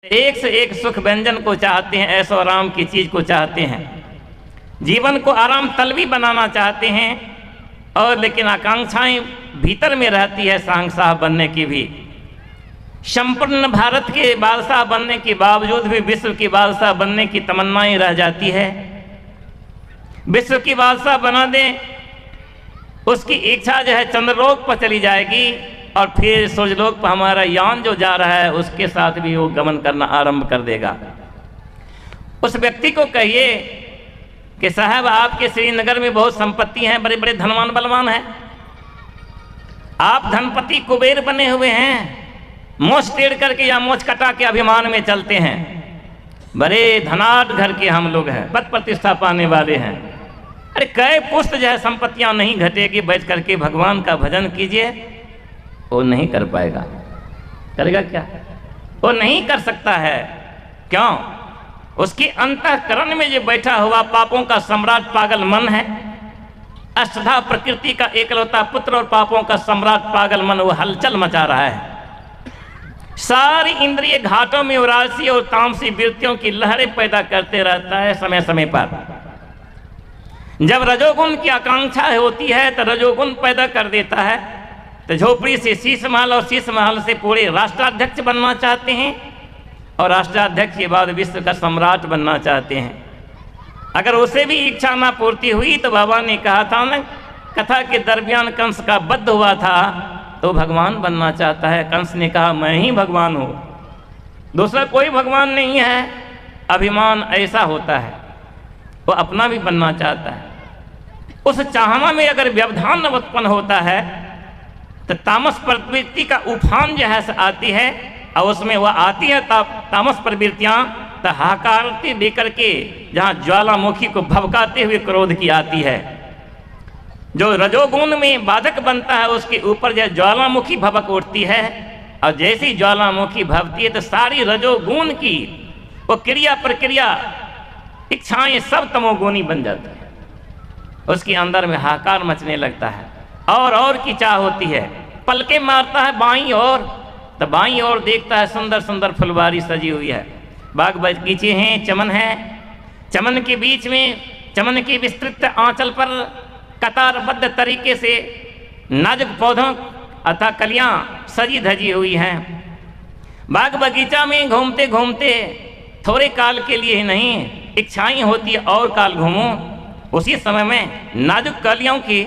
एक से एक सुख व्यंजन को चाहते हैं, ऐसो आराम की चीज को चाहते हैं, जीवन को आराम तलबी बनाना चाहते हैं, और लेकिन आकांक्षाएं भीतर में रहती है शहंशाह बनने की भी। संपूर्ण भारत के बादशाह बनने के बावजूद भी विश्व की बादशाह बनने की तमन्नाएं रह जाती है। विश्व की बादशाह बना दें, उसकी इच्छा जो है चंद्रलोक पर चली जाएगी, और फिर सूर्यलोक पर हमारा यान जो जा रहा है उसके साथ भी वो गमन करना आरंभ कर देगा। उस व्यक्ति को कहिए कि साहब आपके श्रीनगर में बहुत संपत्ति है, बड़े बड़े धनवान बलवान हैं, आप धनपति कुबेर बने हुए हैं, मोछ टेढ़ करके या मोछ कटा के अभिमान में चलते हैं, बड़े धनाढ़ घर के हम लोग हैं, पद प्रतिष्ठा पाने वाले हैं। अरे कई पुष्ट जो है संपत्तियां नहीं घटेगी, बैठ करके भगवान का भजन कीजिए। वो नहीं कर पाएगा। करेगा क्या? वो नहीं कर सकता है। क्यों? उसकी अंतःकरण में जो बैठा हुआ पापों का सम्राट पागल मन है, अष्टधा प्रकृति का एकलौता पुत्र और पापों का सम्राट पागल मन वो हलचल मचा रहा है। सारी इंद्रिय घाटों में राजसी और तामसी वृत्तियों की लहरें पैदा करते रहता है समय समय पर। जब रजोगुण की आकांक्षा होती है तो रजोगुण पैदा कर देता है, तो झोपड़ी से शीश महल और शीश महल से पूरे राष्ट्राध्यक्ष बनना चाहते हैं, और राष्ट्राध्यक्ष के बाद विश्व का सम्राट बनना चाहते हैं। अगर उसे भी इच्छा ना पूर्ति हुई तो बाबा ने कहा था ना, कथा के दरमियान कंस का वध हुआ था तो भगवान बनना चाहता है। कंस ने कहा मैं ही भगवान हूँ, दूसरा कोई भगवान नहीं है। अभिमान ऐसा होता है, वो अपना भी बनना चाहता है। उस चाहना में अगर व्यवधान उत्पन्न होता है तो तामस प्रवृत्ति का उफान जो है आती है, और उसमें वह आती है तामस प्रवृत्तियां तो हाकारती देकर के, जहाँ ज्वालामुखी को भभकाते हुए क्रोध की आती है। जो रजोगुण में बाधक बनता है उसके ऊपर जो ज्वालामुखी भभक उठती है, और जैसी ज्वालामुखी भवती है तो सारी रजोगुण की वो क्रिया प्रक्रिया इच्छाएं सब तमोगुणी बन जाती है। उसके अंदर में हाकार मचने लगता है, और की चाह होती है। पलके मारता है बाईं ओर, तो बाईं ओर देखता है सुंदर सुंदर फुलवारी सजी हुई है, बाग बगीचे हैं, चमन है, चमन के बीच में चमन की विस्तृत आंचल पर कतारबद्ध तरीके से नाजुक पौधों अथवा कलियां सजी धजी हुई हैं। बाग बगीचा में घूमते घूमते थोड़े काल के लिए ही नहीं, इच्छाएं होती है और काल घूमो। उसी समय में नाजुक कलियों की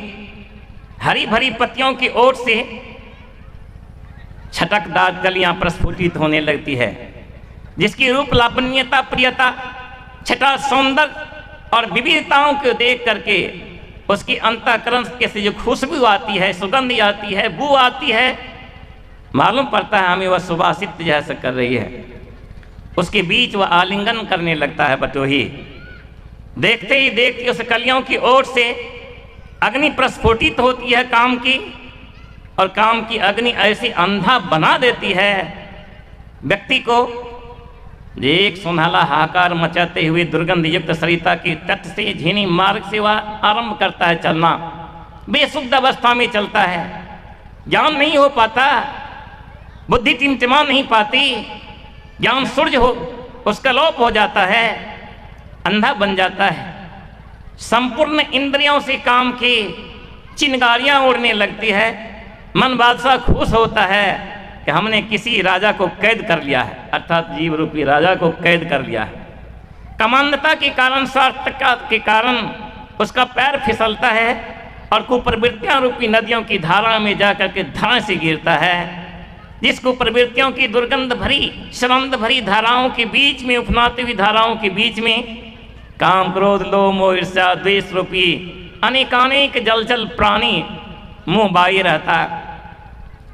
हरी भरी पत्तियों की ओर से छटकदार कलियां प्रस्फुटित होने लगती है, जिसकी रूप लावण्यता, प्रियता, छटा, सौंदर्य और विविधताओं को देख करके उसकी अंतःकरण के से जो खुशबू आती है, सुगंध आती है, बू आती है, मालूम पड़ता है हमें वह सुभाषित जैसा कर रही है। उसके बीच वह आलिंगन करने लगता है बटोही। देखते ही देखते उस कलियों की ओर से अग्नि प्रस्फुटित होती है काम की, और काम की अग्नि ऐसी अंधा बना देती है व्यक्ति को। एक सुनहला हाहाकार मचाते हुए दुर्गंध युक्त सरिता के तट से झीनी मार्ग से वह आरंभ करता है चलना। बेसुध अवस्था में चलता है, ज्ञान नहीं हो पाता, बुद्धि टिमटिमा नहीं पाती, ज्ञान सूर्य हो उसका लोप हो जाता है, अंधा बन जाता है। संपूर्ण इंद्रियों से काम की चिंगारियां उड़ने लगती है। मन बादशाह खुश होता है कि हमने किसी राजा को कैद कर लिया है, अर्थात जीव रूपी राजा को कैद कर लिया है। कमांधता के कारण, स्वार्थता के कारण उसका पैर फिसलता है, और कुप्रवृत्तियां रूपी नदियों की धारा में जाकर के धारा से गिरता है। जिस कुप्रवृत्तियों की दुर्गंध भरी, शरंध भरी धाराओं के बीच में, उफनाती हुई धाराओं के बीच में काम, क्रोध, लोभ, मोह, ईर्ष्या, द्वेष रूपी अनेकानेक जलचल प्राणी मुंह बाई रहता,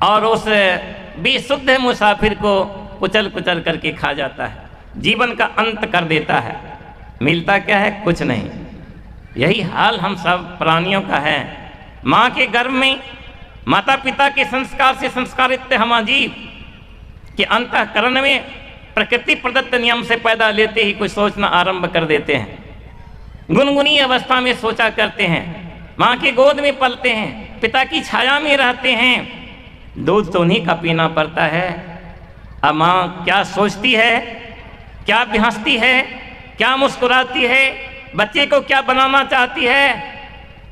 और उस बेशुद्ध मुसाफिर को कुचल कुचल करके खा जाता है, जीवन का अंत कर देता है। मिलता क्या है? कुछ नहीं। यही हाल हम सब प्राणियों का है। माँ के गर्भ में माता पिता के संस्कार से संस्कारित हम जीव के अंतःकरण में प्रकृति प्रदत्त नियम से पैदा लेते ही कुछ सोचना आरंभ कर देते हैं। गुनगुनी अवस्था में सोचा करते हैं, माँ के गोद में पलते हैं, पिता की छाया में रहते हैं, दूध तो उन्हीं का पीना पड़ता है। अब माँ क्या सोचती है, क्या हंसती है, क्या मुस्कुराती है, बच्चे को क्या बनाना चाहती है,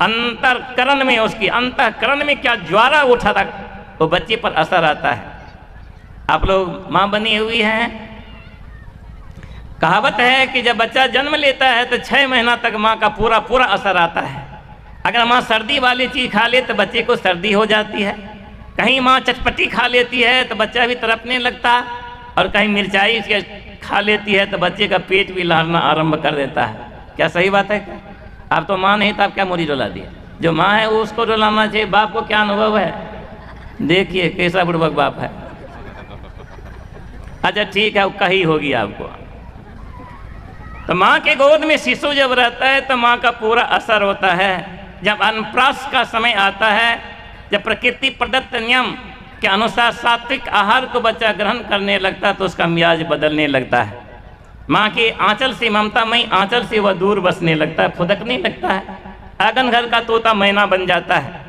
अंतःकरण में, उसकी अंतःकरण में क्या ज्वाला उठा था, वो बच्चे पर असर आता है। आप लोग माँ बनी हुई हैं, कहावत है कि जब बच्चा जन्म लेता है तो 6 महीना तक माँ का पूरा पूरा असर आता है। अगर माँ सर्दी वाली चीज़ खा ले तो बच्चे को सर्दी हो जाती है, कहीं माँ चटपटी खा लेती है तो बच्चा भी तड़पने लगता, और कहीं मिर्चाई खा लेती है तो बच्चे का पेट भी लहरना आरंभ कर देता है। क्या सही बात है क्या? आप तो माँ नहीं तो आप क्या मुरी रुला दिया? जो माँ है वो उसको रुलाना चाहिए। बाप को क्या अनुभव है, देखिए कैसा बुड़बक बाप है। अच्छा ठीक है, वो कही होगी आपको। तो माँ के गोद में शिशु जब रहता है तो माँ का पूरा असर होता है। जब अनप्राश का समय आता है, जब प्रकृति प्रदत्त नियम के अनुसार सात्विक आहार को बच्चा ग्रहण करने लगता है तो उसका मिजाज बदलने लगता है। माँ के आंचल से, ममतामयी आंचल से वह दूर बसने लगता है, फुदकने लगता है, आंगन घर का तोता मैना बन जाता है।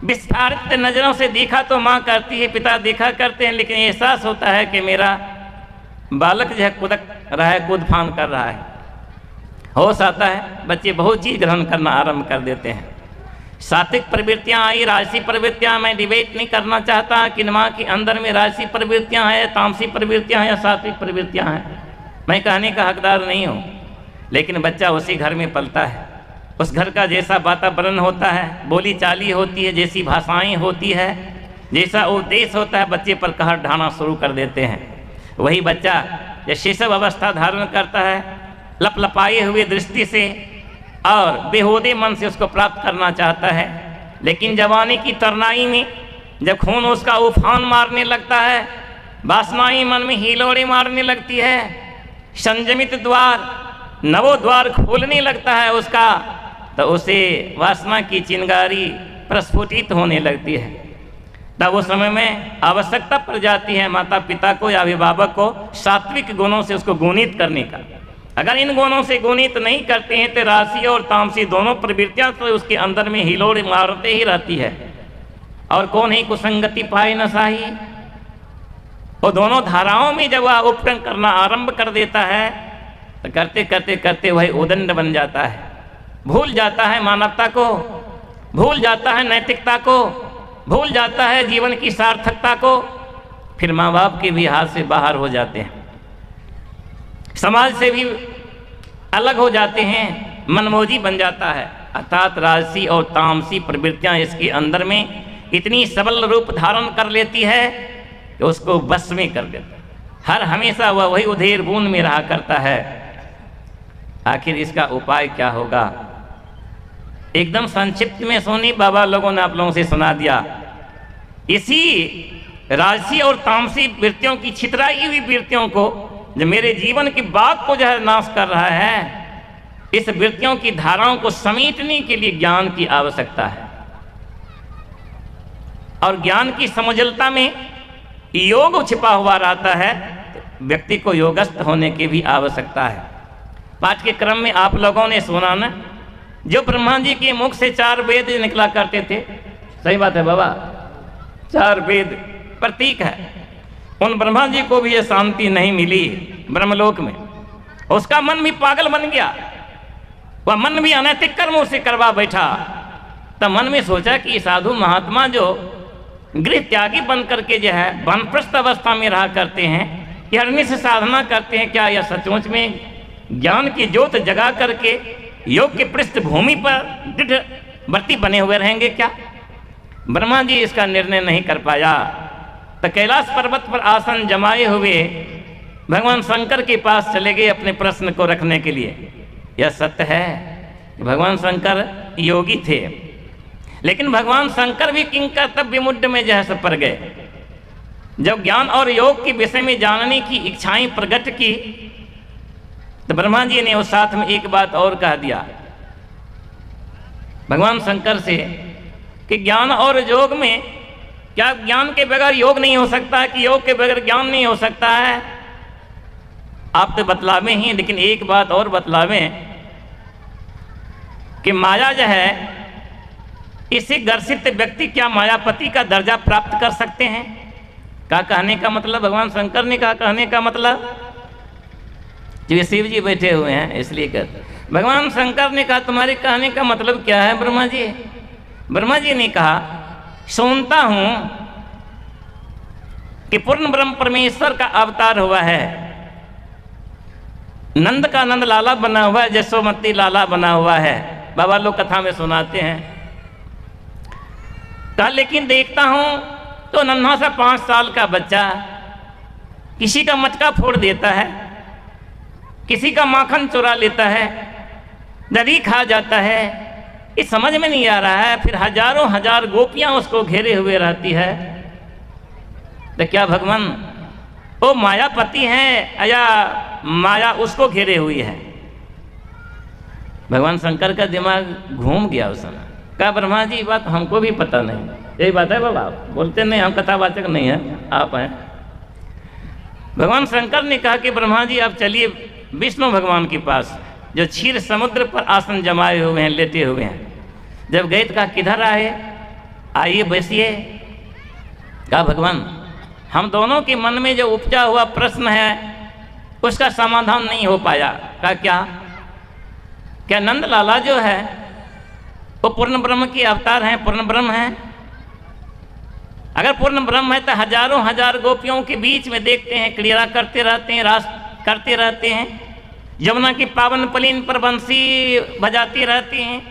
विस्तारित नज़रों से देखा तो माँ करती है, पिता देखा करते हैं, लेकिन एहसास होता है कि मेरा बालक जो है कुदक रहा है, कूद फान कर रहा है। होश आता है, बच्चे बहुत चीज़ ग्रहण करना आरंभ कर देते हैं। सात्विक प्रवृत्तियाँ आई, राजसी प्रवृत्तियाँ, मैं डिबेट नहीं करना चाहता कि माँ के अंदर में राजसी प्रवृत्तियाँ हैं, तामसी प्रवृत्तियाँ हैं या सात्विक प्रवृत्तियाँ हैं, मैं कहने का हकदार नहीं हूँ। लेकिन बच्चा उसी घर में पलता है, उस घर का जैसा वातावरण होता है, बोली चाली होती है, जैसी भाषाएं होती है, जैसा उपदेश होता है, बच्चे पर कहर ढाना शुरू कर देते हैं। वही बच्चा जब शिशु अवस्था धारण करता है, लपलपाए हुए दृष्टि से और बेहूदे मन से उसको प्राप्त करना चाहता है, लेकिन जवानी की तरनाई में जब खून उसका उफान मारने लगता है, वासनाएं मन में हिलोड़े मारने लगती है, संयमित द्वार नवो द्वार खोलने लगता है उसका, तो उसे वासना की चिंगारी प्रस्फुटित होने लगती है। तब उस समय में आवश्यकता पड़ जाती है माता पिता को या अभिभावक को सात्विक गुणों से उसको गुणित करने का। अगर इन गुणों से गुणित नहीं करते हैं तो राशि और तामसी दोनों प्रवृत्तियां तो उसके अंदर में हिलोड़ मारते ही रहती है। और कौन ही कुसंगति पाए न साही, वो दोनों धाराओं में जब वह उपक्रम करना आरंभ कर देता है तो करते करते करते वही उदंड बन जाता है, भूल जाता है मानवता को, भूल जाता है नैतिकता को, भूल जाता है जीवन की सार्थकता को। फिर माँ बाप के भी हाथ से बाहर हो जाते हैं, समाज से भी अलग हो जाते हैं, मनमोजी बन जाता है। अर्थात राजसी और तामसी प्रवृत्तियां इसके अंदर में इतनी सबल रूप धारण कर लेती है कि उसको बस में कर देता है। हर हमेशा वह वही उधेर बूंद में रहा करता है। आखिर इसका उपाय क्या होगा? एकदम संक्षिप्त में सोनी बाबा लोगों ने आप लोगों से सुना दिया। इसी राजसी और तामसी वृत्तियों की छितराई हुई वृत्तियों को जो मेरे जीवन की बात को जो है नाश कर रहा है, इस वृत्तियों की धाराओं को समेटने के लिए ज्ञान की आवश्यकता है। और ज्ञान की समझलता में योग छिपा हुआ रहता है, व्यक्ति को योगस्थ होने की भी आवश्यकता है। पाठ के क्रम में आप लोगों ने सुना ना, जो ब्रह्मा जी के मुख से 4 वेद निकला करते थे, सही बात है बाबा, 4 वेद प्रतीक है। उन ब्रह्मा जी को भी ये शांति नहीं मिली ब्रह्मलोक में, उसका मन भी पागल बन गया, वह मन भी अनैतिक कर्मों से करवा बैठा। तब मन में सोचा कि साधु महात्मा जो गृह त्यागी बन करके जो है वानप्रस्थ अवस्था में रहा करते हैं, ये अग्नि से साधना करते हैं, क्या यह सचमुच में ज्ञान की ज्योत जगा करके योग की पृष्ठभूमि पर दृढ़ व्रती बने हुए रहेंगे क्या? ब्रह्मा जी इसका निर्णय नहीं कर पाया। तो कैलाश पर्वत पर आसन जमाए हुए भगवान शंकर के पास चले गए अपने प्रश्न को रखने के लिए। यह सत्य है कि भगवान शंकर योगी थे, लेकिन भगवान शंकर भी किंकर्तव्य मुद्दे में जो है सब पड़ गए। जब ज्ञान और योग के विषय में जानने की इच्छाएं प्रकट की तो ब्रह्मा जी ने उस साथ में एक बात और कह दिया भगवान शंकर से कि ज्ञान और योग में, क्या ज्ञान के बगैर योग नहीं हो सकता है कि योग के बगैर ज्ञान नहीं हो सकता है? आप तो बतलावे ही, लेकिन एक बात और बतलावे कि माया जो है, इसी गर्सित व्यक्ति क्या मायापति का दर्जा प्राप्त कर सकते हैं? का कहने का मतलब, भगवान शंकर ने कहा कहने का मतलब, जो शिव जी बैठे हुए हैं इसलिए कहते, भगवान शंकर ने कहा तुम्हारे कहने का मतलब क्या है ब्रह्मा जी? ब्रह्मा जी ने कहा सुनता हूं कि पूर्ण ब्रह्म परमेश्वर का अवतार हुआ है, नंद का नंद लाला बना हुआ है, यशोमती लाला बना हुआ है, बाबा लोग कथा में सुनाते हैं। कहा लेकिन देखता हूं तो नन्हा सा 5 साल का बच्चा किसी का मटका फोड़ देता है, किसी का माखन चुरा लेता है, दही खा जाता है, ये समझ में नहीं आ रहा है। फिर हजारों हजार गोपियां उसको घेरे हुए रहती है, तो क्या भगवान वो मायापति हैं या माया उसको घेरे हुई है? भगवान शंकर का दिमाग घूम गया उस समय। कहा ब्रह्मा जी बात हमको भी पता नहीं, यही बात है बाबा, बोलते नहीं हम कथावाचक नहीं हैं, आप हैं। भगवान शंकर ने कहा कि ब्रह्मा जी आप चलिए विष्णु भगवान के पास, जो क्षीर समुद्र पर आसन जमाए हुए हैं, लेटे हुए हैं। जब गए तो कहा किधर आए? आइए बैसिए। कहा भगवान हम दोनों के मन में जो उपजा हुआ प्रश्न है उसका समाधान नहीं हो पाया। कहा क्या? क्या नंद लाला जो है वो पूर्ण ब्रह्म के अवतार हैं, पूर्ण ब्रह्म हैं? अगर पूर्ण ब्रह्म है तो हजारों हजार गोपियों के बीच में देखते हैं क्रीड़ा करते रहते हैं, रास करते रहते हैं, यमुना की पावन पलीन पर बंसी बजाती रहती हैं,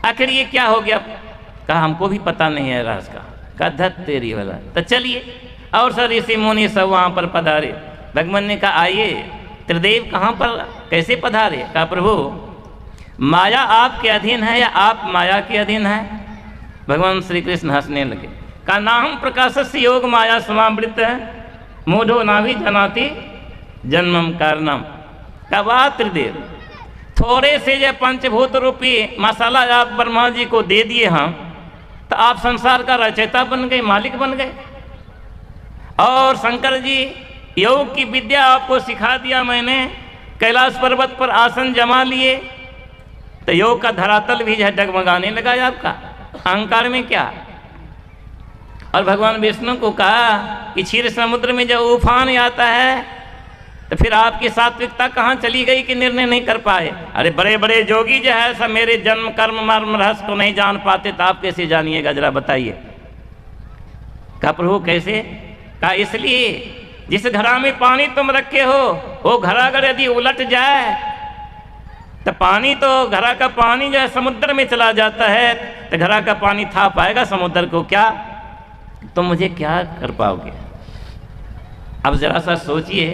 आखिर ये क्या हो गया? कहा हमको भी पता नहीं है रास का। कहा धत तेरी वाला। तो चलिए और सर ऋषि मुनि सब वहाँ पर पधारे। भगवान ने कहा आइए, त्रिदेव कहाँ पर कैसे पधारे? कहा प्रभु माया आपके अधीन है या आप माया के अधीन है? भगवान श्री कृष्ण हंसने लगे। कहा नाम प्रकाशस्य योग माया समावृत है, मूढ़ो नाभि जनाति जन्मम कारणम। कहा वाह त्रिदेव, थोड़े से जो पंचभूत रूपी मसाला आप ब्रह्मा जी को दे दिए हम, तो आप संसार का रचयिता बन गए, मालिक बन गए। और शंकर जी योग की विद्या आपको सिखा दिया मैंने, कैलाश पर्वत पर आसन जमा लिए, तो योग का धरातल भी जो डगमगाने लगा आपका, अहंकार में क्या। और भगवान विष्णु को कहा कि क्षीर समुद्र में जब उफान आता है तो फिर आपकी सात्विकता कहाँ चली गई कि निर्णय नहीं कर पाए? अरे बड़े बड़े जोगी जो है सब मेरे जन्म कर्म मर्म रहस्य को नहीं जान पाते, तो आप कैसे जानिएगा जरा बताइए। कहा प्रभु कैसे? कहा इसलिए जिस घड़ा में पानी तुम रखे हो वो घड़ा अगर यदि उलट जाए तो पानी तो घड़ा का पानी जो है समुद्र में चला जाता है, तो घड़ा का पानी था पाएगा समुद्र को क्या? तुम मुझे क्या कर पाओगे? अब जरा सा सोचिए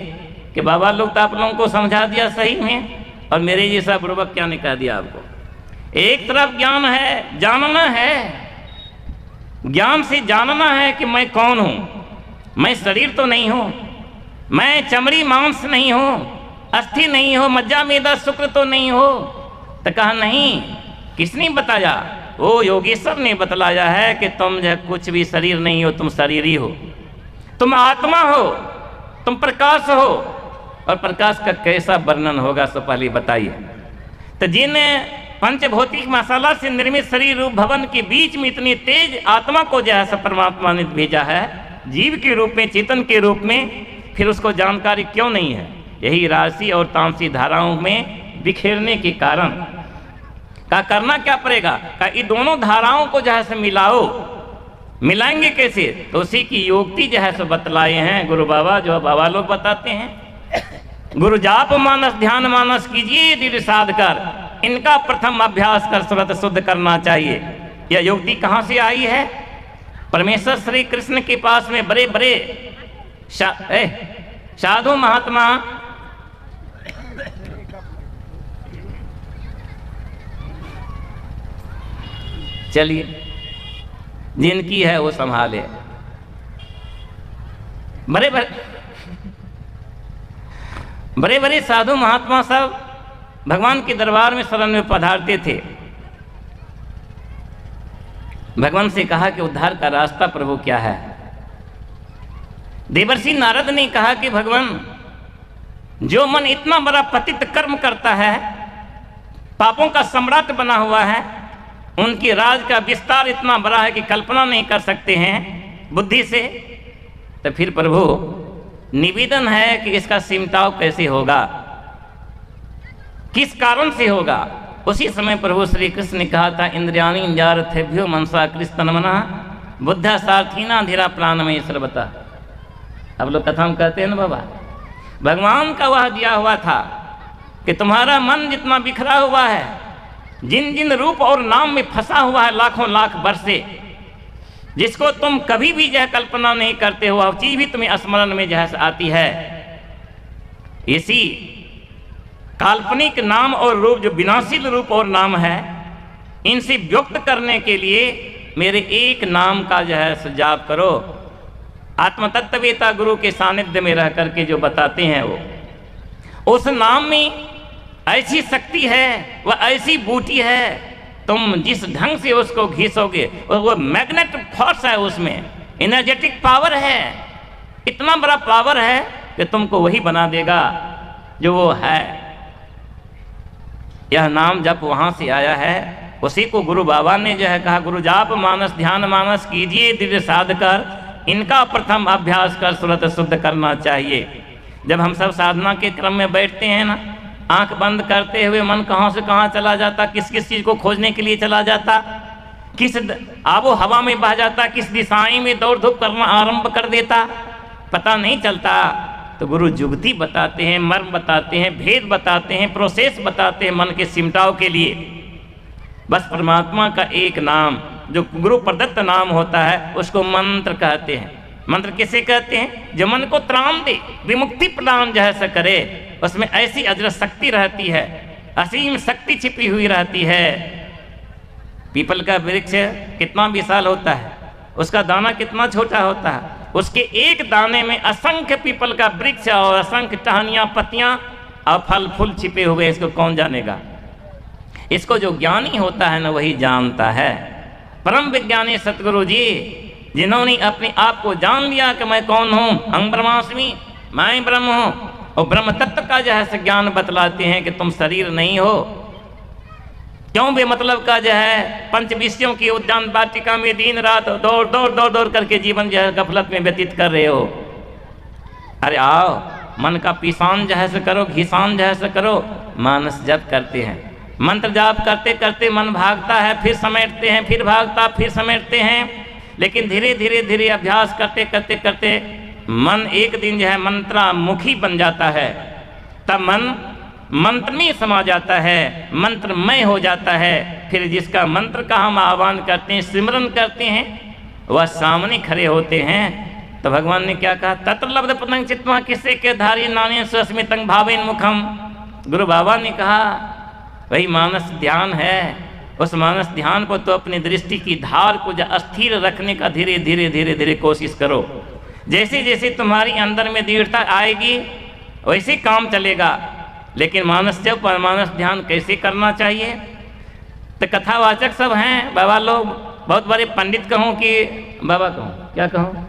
कि बाबा लोग तो आप लोगों को समझा दिया सही में, और मेरे जैसा बुर्बक क्या ने कह दिया आपको। एक तरफ ज्ञान है, जानना है, ज्ञान से जानना है कि मैं कौन हूं, मैं शरीर तो नहीं हूं, मैं चमड़ी मांस नहीं हूं, अस्थि नहीं हो, मज्जा मेदा शुक्र तो नहीं हो। तो कहा नहीं, किसने बताया? वो योगेश्वर ने बतलाया है कि तुम जो कुछ भी शरीर नहीं हो, तुम शरीर ही हो, तुम आत्मा हो, तुम प्रकाश हो। और प्रकाश का कैसा वर्णन होगा सो पहले बताइए। तो जिन पंचभौतिक मसाला से निर्मित शरीर रूप भवन के बीच में इतनी तेज आत्मा को जो है परमात्मा ने भेजा है जीव के रूप में, चेतन के रूप में, फिर उसको जानकारी क्यों नहीं है? यही राशि और तामसी धाराओं में बिखेरने के कारण। का करना क्या पड़ेगा? का ये दोनों धाराओं को जो है से मिलाओ। मिलाएंगे कैसे? तो उसी की योक्ति जो है सो बतलाए हैं गुरु बाबा, जो बाबा लोग बताते हैं। गुरु जाप मानस ध्यान मानस कीजिए दृढ़ साध कर, इनका प्रथम अभ्यास कर सुरत शुद्ध करना चाहिए। यह योक्ति कहाँ से आई है? परमेश्वर श्री कृष्ण के पास में बड़े बड़े साधु महात्मा चलिए जिनकी है वो संभाले। बड़े बड़े साधु महात्मा सब भगवान के दरबार में शरण में पधारते थे। भगवान से कहा कि उद्धार का रास्ता प्रभु क्या है? देवर्षि नारद ने कहा कि भगवान, जो मन इतना बड़ा पतित कर्म करता है, पापों का सम्राट बना हुआ है, उनकी राज का विस्तार इतना बड़ा है कि कल्पना नहीं कर सकते हैं बुद्धि से। तो फिर प्रभु निवेदन है कि इसका सिमटाव कैसे होगा, किस कारण से होगा। उसी समय प्रभु श्री कृष्ण ने कहा था, इंद्रियाणी इंद्रियार्थेभ्यो मनसा कृष्णमना बुद्धा सार्थीना धीरा प्राण में सर्वता। अब लोग कथा में कहते हैं ना बाबा, भगवान का वह दिया हुआ था कि तुम्हारा मन जितना बिखरा हुआ है, जिन जिन रूप और नाम में फंसा हुआ है लाखों लाख वर्ष से, जिसको तुम कभी भी यह कल्पना नहीं करते हो, वह चीज भी तुम्हें स्मरण में जैसे आती है, इसी काल्पनिक नाम और रूप जो विनाशील रूप और नाम है, इनसे व्यक्त करने के लिए मेरे एक नाम का जो है जाप करो। आत्मतत्ववेता गुरु के सानिध्य में रह करके जो बताते हैं, वो उस नाम में ऐसी शक्ति है, वह ऐसी बूटी है, तुम जिस ढंग से उसको घिसोगे, वो मैग्नेट फोर्स है, उसमें एनर्जेटिक पावर है, इतना बड़ा पावर है कि तुमको वही बना देगा जो वो है। यह नाम जब वहाँ से आया है, उसी को गुरु बाबा ने जो है कहा, गुरु जाप मानस ध्यान मानस कीजिए दृढ़ साध कर, इनका प्रथम अभ्यास कर सुरत शुद्ध करना चाहिए। जब हम सब साधना के क्रम में बैठते हैं ना, आंख बंद करते हुए मन कहाँ से कहाँ चला जाता, किस किस चीज़ को खोजने के लिए चला जाता, किस आबो हवा में बह जाता, किस दिशाएं में दौड़ धूप करना आरंभ कर देता, पता नहीं चलता। तो गुरु जुगती बताते हैं, मर्म बताते हैं, भेद बताते हैं, प्रोसेस बताते हैं मन के सिमटाव के लिए। बस परमात्मा का एक नाम जो गुरु प्रदत्त नाम होता है, उसको मंत्र कहते हैं। मंत्र किसे कहते हैं? जो मन को त्राण दे, विमुक्ति प्रदान जैसा करे, उसमें ऐसी अजर शक्ति रहती है, असीम शक्ति छिपी हुई रहती है। पीपल का वृक्ष कितना विशाल होता है, उसका दाना कितना छोटा होता है, उसके एक दाने में असंख्य पीपल का वृक्ष और असंख्य टहनियाँ पत्तियाँ और फल फूल छिपे हुए, इसको कौन जानेगा? इसको जो ज्ञानी होता है ना, वही जानता है। परम विज्ञानी सतगुरु जी, जिन्होंने अपने आप को जान लिया कि मैं कौन हूँ, अहं ब्रह्मास्मि, मैं ब्रह्म हूँ, और ब्रह्म तत्व का जो है ज्ञान बतलाते हैं कि तुम शरीर नहीं हो। क्यों बे मतलब का जो है पंच विषयों की उद्यान वाटिका में दिन रात दौड़ दौड़ दौड़ दौड़ करके जीवन जो है गफलत में व्यतीत कर रहे हो। अरे आओ, मन का पिसान जो है से करो, घिसान जो है से करो। मानस जप करते हैं, मंत्र जाप करते करते मन भागता है, फिर समेटते हैं, फिर भागता, फिर समेटते हैं। लेकिन धीरे धीरे धीरे अभ्यास करते करते करते मन एक दिन जो है मंत्रामुखी बन जाता है। तब मन मंत्र में समा जाता है, मंत्रमय हो जाता है। फिर जिसका मंत्र का हम आह्वान करते हैं, सिमरन करते हैं, वह सामने खड़े होते हैं। तो भगवान ने क्या कहा? तत्र लब्ध पतंग चित्वा किसे के धारी नाने स्वस्मितं भावेन मुखम। गुरु बाबा ने कहा वही मानस ध्यान है। उस मानस ध्यान को तो अपनी दृष्टि की धार को जो अस्थिर रखने का धीरे धीरे धीरे धीरे कोशिश करो। जैसे जैसे तुम्हारी अंदर में दृढ़ता आएगी वैसे काम चलेगा। लेकिन मानस जब मानस ध्यान कैसे करना चाहिए? तो कथावाचक सब हैं बाबा लोग, बहुत बड़े पंडित कहूँ कि बाबा कहूँ, क्या कहूँ,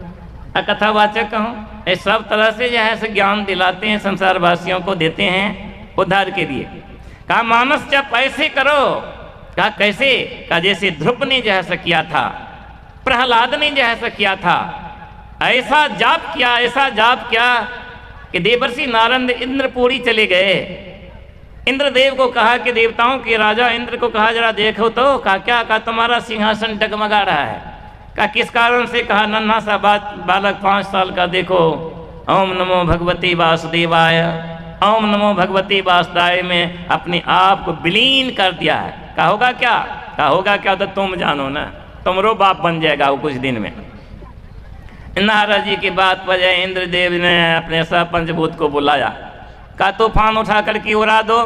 कथावाचक कहूँ, ये सब तरह से जो है ज्ञान दिलाते हैं, संसार वासियों को देते हैं उद्धार के लिए। कहा मानस जब ऐसे करो। कहा कैसे? कहा जैसे ध्रुव ने जो है किया था, प्रहलाद ने जो है किया था। ऐसा जाप किया, ऐसा जाप किया कि देवर्षि नारद इंद्रपुरी चले गए। इंद्रदेव को कहा कि देवताओं के राजा इंद्र को कहा जरा देखो तो। कहा क्या? कहा तुम्हारा सिंहासन डगमगा रहा है। कहा किस कारण से? कहा नन्हा सा बालक 5 साल का देखो, ओम नमो भगवते वासुदेवाय, ओम नमो भगवते वासुदेवाय में अपने आप को विलीन कर दिया है। कहा होगा क्या? कहा होगा क्या तो तुम जानो ना, तुमरो बाप बन जाएगा वो कुछ दिन में। नारद जी की बात पर इंद्रदेव ने अपने सब पंचभूत को बुलाया। कहा तूफान उठा करके उड़ा दो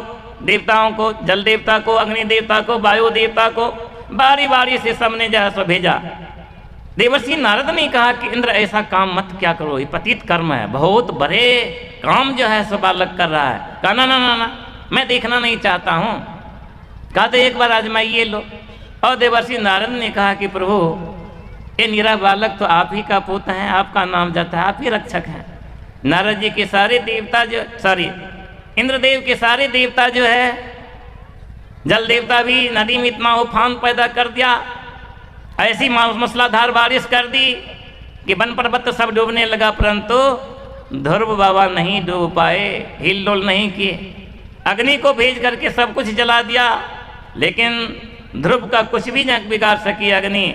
देवताओं को, जल देवता को, अग्नि देवता को, वायु देवता को, बारी बारी से सबने जो है सो भेजा। देवर्षि नारद ने कहा कि इंद्र ऐसा काम मत क्या करो, ये पतित कर्म है, बहुत बड़े काम जो है सो बालक कर रहा है। कहा ना ना ना ना, मैं देखना नहीं चाहता हूँ। कहा तो एक बार आजमाइए लो। और देवर्षि नारद ने कहा कि प्रभु ये निरा बालक तो आप ही का पुत्र है, आपका नाम जाता है, आप ही रक्षक हैं। नारद जी के सारे देवता जो इंद्रदेव के सारे देवता जो है, जल देवता भी नदी में इतना उफान पैदा कर दिया, ऐसी मूसलाधार बारिश कर दी, कि वन पर्वत सब डूबने लगा, परंतु ध्रुव बाबा नहीं डूब पाए, हिल डोल नहीं किए। अग्नि को भेज करके सब कुछ जला दिया, लेकिन ध्रुव का कुछ भी न बिगाड़ सकी अग्नि।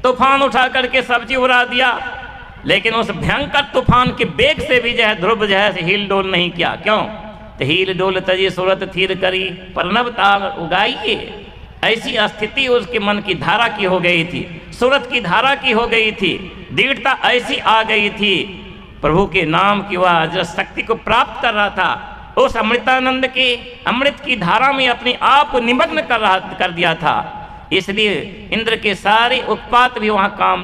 तूफान उठा करके सब चीज उड़ा दिया, लेकिन उस भयंकर तूफान के बेग से भी जो है ध्रुव जो है हिल डोल नहीं किया। क्यों? तो हील डोल तजी सूरत थीर करी, प्रणव ताल उगाइए। ऐसी स्थिति उसके मन की धारा की हो गई थी, सूरत की धारा की हो गई थी, दृढ़ता ऐसी आ गई थी, प्रभु के नाम की वह जो शक्ति को प्राप्त कर रहा था, उस अमृतानंद के अमृत की धारा में अपने आप को निमग्न कर दिया था। इसलिए इंद्र के सारे उत्पात भी वहाँ काम